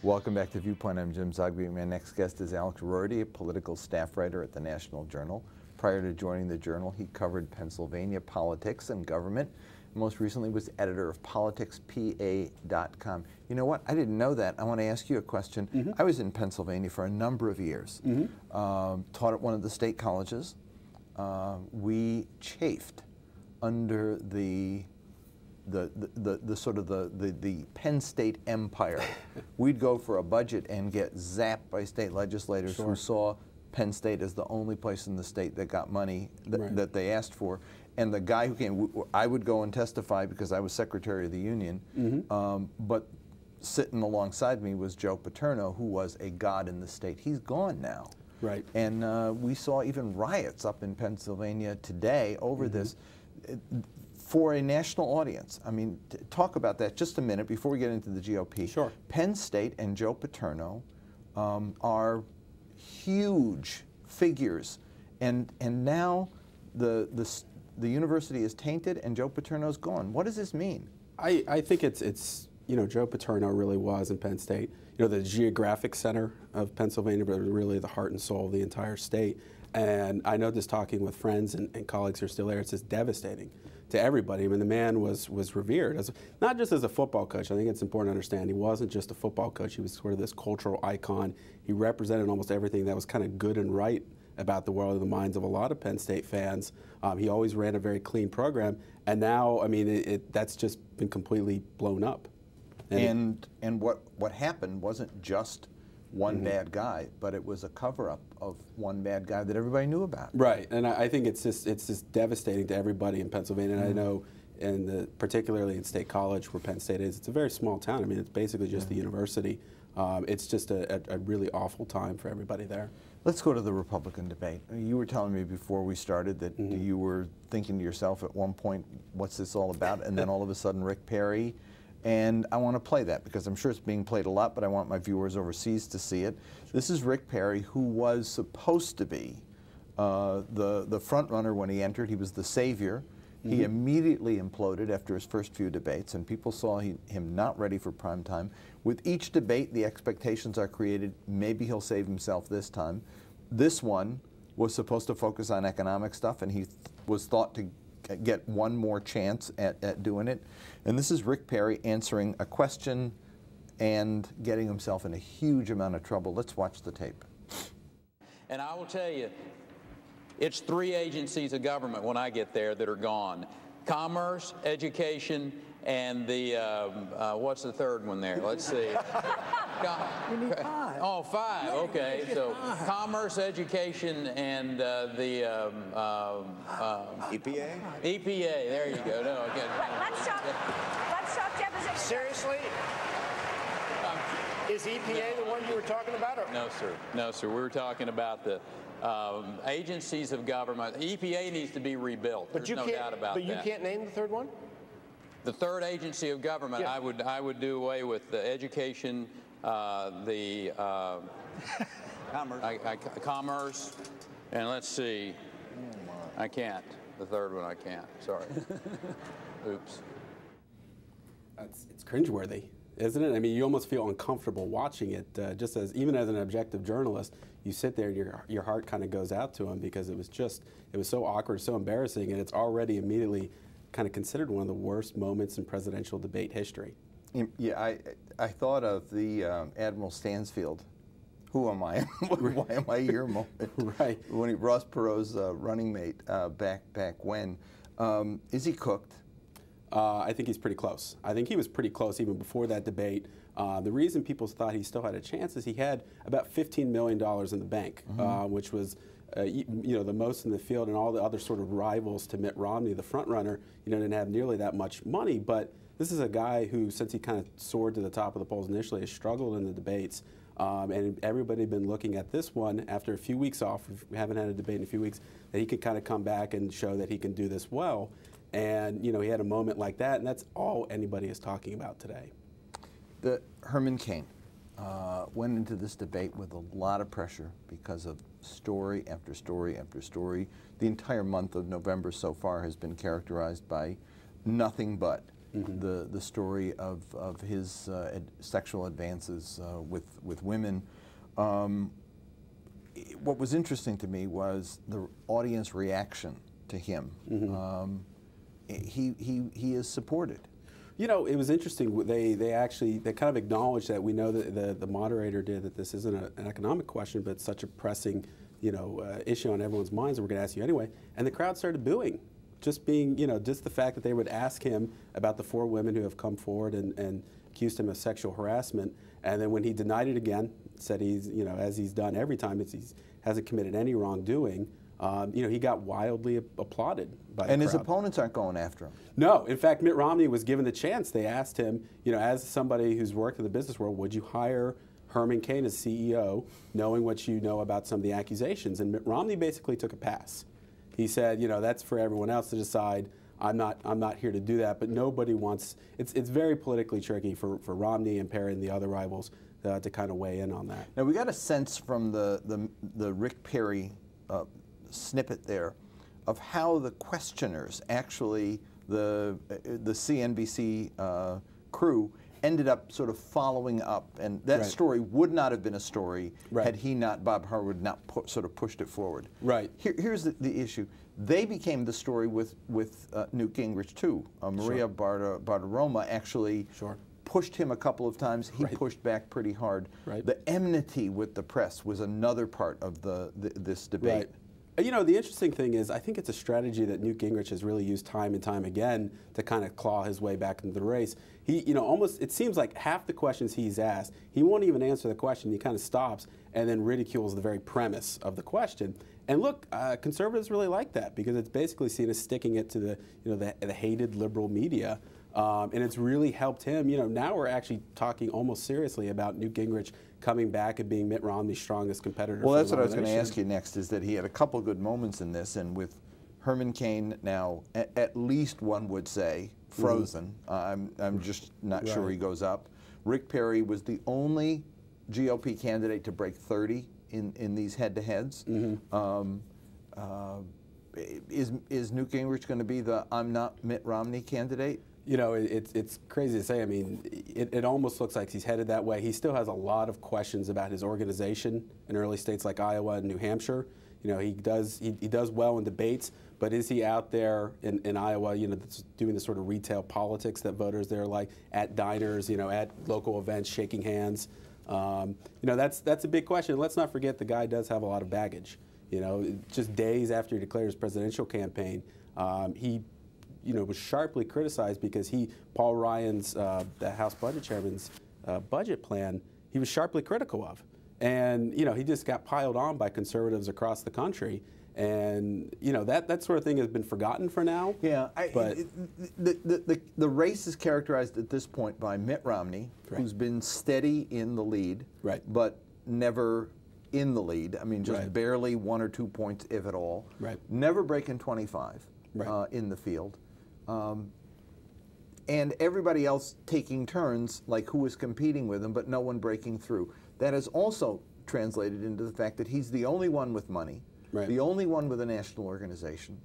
Welcome back to Viewpoint. I'm Jim Zogby. My next guest is Alex Roarty, a political staff writer at the National Journal. Prior to joining the Journal, he covered Pennsylvania politics and government. Most recently was editor of politicspa.com. You know what? I didn't know that. I want to ask you a question. I was in Pennsylvania for a number of years. Taught at one of the state colleges. We chafed under the Penn State empire. We'd go for a budget and get zapped by state legislators who saw Penn State as the only place in the state that got money that they asked for. And the guy who came, I would go and testify because I was secretary of the union, but sitting alongside me was Joe Paterno, who was a god in the state. He's gone now. Right. And we saw even riots up in Pennsylvania today over this. For a national audience, I mean, talk about that just a minute before we get into the GOP. Sure. Penn State and Joe Paterno are huge figures, and now the university is tainted and Joe Paterno's gone. What does this mean? I think it's you know, Joe Paterno really was in Penn State, you know, the geographic center of Pennsylvania, but really the heart and soul of the entire state. And I know just talking with friends and colleagues who are still there, it's just devastating to everybody. I mean, the man was revered, as not just as a football coach. I think it's important to understand he wasn't just a football coach. He was sort of this cultural icon. He represented almost everything that was kind of good and right about the world in the minds of a lot of Penn State fans. He always ran a very clean program, and now, I mean, that's just been completely blown up. And what happened wasn't just one bad guy, but it was a cover-up of one bad guy that everybody knew about. Right, and I think it's just devastating to everybody in Pennsylvania. And I know, particularly in State College, where Penn State is, it's a very small town. I mean, it's basically just the university. It's just a really awful time for everybody there. Let's go to the Republican debate. You were telling me before we started that you were thinking to yourself at one point, what's this all about? And then all of a sudden, Rick Perry. And I want to play that because I'm sure it's being played a lot, but I want my viewers overseas to see it. This is Rick Perry, who was supposed to be the front runner when he entered. He was the savior. He immediately imploded after his first few debates, and people saw him not ready for prime time. With each debate, the expectations are created. Maybe he'll save himself this time. This one was supposed to focus on economic stuff, and he was thought to get one more chance at doing it. And this is Rick Perry answering a question and getting himself in a huge amount of trouble. Let's watch the tape. And I will tell you, it's 3 agencies of government when I get there that are gone. Commerce, education, and the, what's the third one there? Let's see. You need 5. Oh, 5, okay. So commerce, education, and the EPA? EPA, there you go. No, okay. Let's talk deposition. Seriously? Is EPA the one you were talking about? Or? No, sir. No, sir. We were talking about the agencies of government. EPA needs to be rebuilt. There's no doubt about that. But you can't name the third one? The third agency of government, yeah. I would do away with the education, the commerce, and let's see. I can't. The third one I can't. Sorry. Oops. It's cringeworthy, isn't it? I mean, you almost feel uncomfortable watching it. Even as an objective journalist, you sit there and your heart kind of goes out to him because it was so awkward, so embarrassing, and it's already immediately kind of considered one of the worst moments in presidential debate history. Yeah, I thought of the Admiral Stansfield. Who am I? Why am I here? Moment. Right. When Ross Perot's running mate back when. Is he cooked? I think he's pretty close. I think he was pretty close even before that debate. The reason people thought he still had a chance is he had about $15 million in the bank, which was you know, the most in the field, and all the other sort of rivals to Mitt Romney, the front runner, you know, didn't have nearly that much money. But this is a guy who, since he kind of soared to the top of the polls initially, has struggled in the debates. And everybody had been looking at this one after a few weeks off. We haven't had a debate in a few weeks, that he could kind of come back and show that he can do this well. And, you know, he had a moment like that, and that's all anybody is talking about today. Herman Cain went into this debate with a lot of pressure because of story after story after story. The entire month of November so far has been characterized by nothing but the story of his sexual advances with women. What was interesting to me was the audience reaction to him. He is supported. You know, it was interesting. They kind of acknowledged that we know that the moderator did that this isn't an economic question, but it's such a pressing, issue on everyone's minds, and we're going to ask you anyway. And the crowd started booing, just the fact that they would ask him about the 4 women who have come forward and accused him of sexual harassment, and then when he denied it again, said he's, as he's done every time, he hasn't committed any wrongdoing. He got wildly applauded by the crowd. And his opponents aren't going after him. No. In fact, Mitt Romney was given the chance. They asked him, as somebody who's worked in the business world, would you hire Herman Cain as CEO, knowing what you know about some of the accusations? And Mitt Romney basically took a pass. He said, that's for everyone else to decide. I'm not here to do that. But nobody wants. It's very politically tricky for Romney and Perry and the other rivals to kind of weigh in on that. Now we got a sense from the Rick Perry snippet there of how the questioners, actually the CNBC crew, ended up sort of following up, and that story would not have been a story had Bob Harwood not sort of pushed it forward. Right. Here's the issue. They became the story with Newt Gingrich too. Maria Bartiromo actually pushed him a couple of times. He pushed back pretty hard. The enmity with the press was another part of this debate. The interesting thing is, I think it's a strategy that Newt Gingrich has really used time and time again to kind of claw his way back into the race. He, it seems like half the questions he's asked, he won't even answer the question. He kind of stops and then ridicules the very premise of the question. And look, conservatives really like that because it's basically seen as sticking it to the hated liberal media. And it's really helped him. Now we're actually talking almost seriously about Newt Gingrich coming back and being Mitt Romney's strongest competitor. Well, that's what I was going to ask you next, is that he had a couple good moments in this, and with Herman Cain now, at least one would say, frozen. I'm just not sure he goes up. Rick Perry was the only GOP candidate to break 30 in these head-to-heads. Is Newt Gingrich going to be the I'm not Mitt Romney candidate? It's crazy to say. I mean, it almost looks like he's headed that way. He still has a lot of questions about his organization in early states like Iowa and New Hampshire. He does well in debates, but is he out there in Iowa, doing the sort of retail politics that voters there like, at diners, at local events, shaking hands? That's a big question. Let's not forget the guy does have a lot of baggage. Just days after he declared his presidential campaign, he was sharply criticized because Paul Ryan's, the House Budget Chairman's budget plan, he was sharply critical of. And, he just got piled on by conservatives across the country. And, that sort of thing has been forgotten for now. Yeah, the race is characterized at this point by Mitt Romney, who's been steady in the lead, but never in the lead. I mean, just barely 1 or 2 points, if at all. Never breaking 25 in the field. And everybody else taking turns, like who is competing with him, but no one breaking through. That is also translated into the fact that he's the only one with money, the only one with a national organization.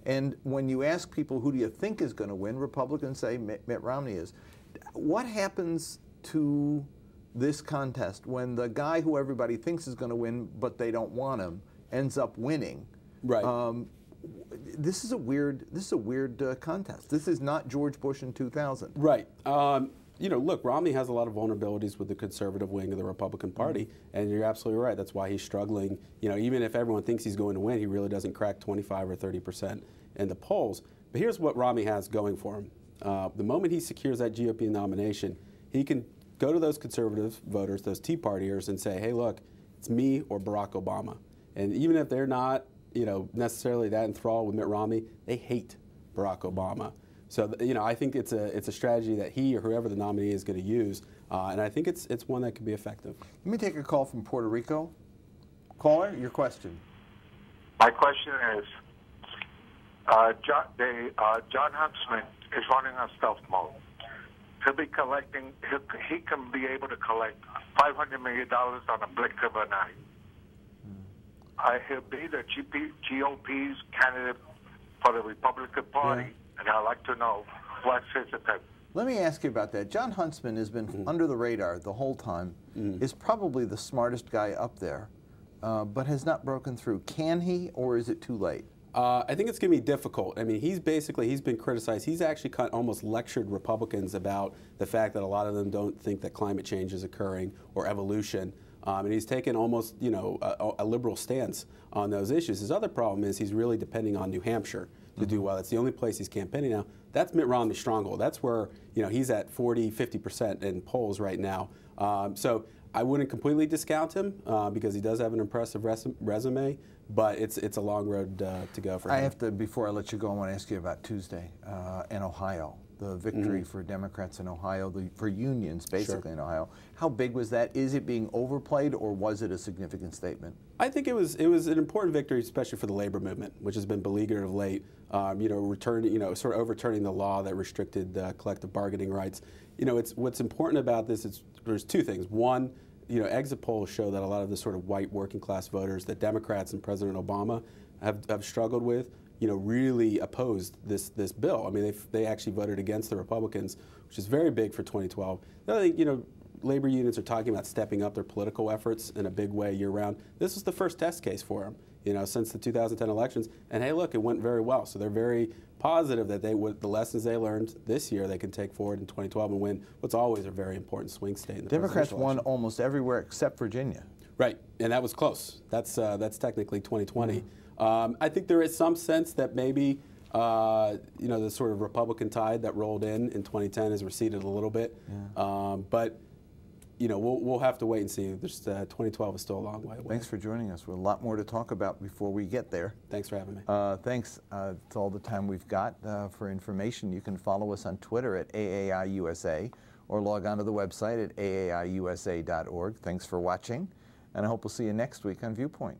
And when you ask people who do you think is going to win, Republicans say Mitt Romney is. What happens to this contest when the guy who everybody thinks is going to win, but they don't want him, ends up winning? This is a weird contest. This is not George Bush in 2000. Look, Romney has a lot of vulnerabilities with the conservative wing of the Republican Party, and you're absolutely right. That's why he's struggling. Even if everyone thinks he's going to win, he really doesn't crack 25 or 30% in the polls. But here's what Romney has going for him. The moment he secures that GOP nomination, he can go to those conservative voters, those Tea Partiers, and say, hey, look, it's me or Barack Obama. And even if they're not necessarily that enthralled with Mitt Romney, they hate Barack Obama. So, I think it's a strategy that he or whoever the nominee is going to use, and I think it's one that could be effective. Let me take a call from Puerto Rico. Caller, your question. My question is, John Huntsman is running on stealth mode. He'll be collecting. He can be able to collect $500 million on a blink of an eye. He'll be the GOP's candidate for the Republican Party, and I'd like to know what's his opinion. Let me ask you about that. John Huntsman has been under the radar the whole time, is probably the smartest guy up there, but has not broken through. Can he, or is it too late? I think it's going to be difficult. I mean, he's been criticized. He's actually almost lectured Republicans about the fact that a lot of them don't think that climate change is occurring or evolution. And he's taken almost, a liberal stance on those issues. His other problem is he's really depending on New Hampshire to do well. It's the only place he's campaigning now. That's Mitt Romney's stronghold. That's where, he's at 40–50% in polls right now. So I wouldn't completely discount him because he does have an impressive resume, but it's a long road to go for him. I have to, before I let you go, I want to ask you about Tuesday in Ohio. The victory for Democrats in Ohio, for unions basically in Ohio. How big was that? Is it being overplayed, or was it a significant statement? I think it was an important victory, especially for the labor movement, which has been beleaguered of late. Sort of overturning the law that restricted collective bargaining rights. What's important about this is there's two things. One, exit polls show that a lot of the sort of white working class voters that Democrats and President Obama have struggled with, really opposed this bill. I mean, they actually voted against the Republicans, which is very big for 2012. The other thing, labor unions are talking about stepping up their political efforts in a big way year-round. This was the first test case for them, since the 2010 elections. And hey, look, it went very well. So they're very positive that the lessons they learned this year they can take forward in 2012 and win what's always a very important swing state in the Democrats won election. almost everywhere except Virginia. Right, and that was close. That's technically 2020. I think there is some sense that maybe the sort of Republican tide that rolled in 2010 has receded a little bit. But we'll have to wait and see. 2012 is still a long way away. Thanks for joining us. We have a lot more to talk about before we get there. Thanks for having me. Thanks. It's all the time we've got. For information, you can follow us on Twitter at AAIUSA or log on to the website at aaiusa.org. Thanks for watching, and I hope we'll see you next week on Viewpoint.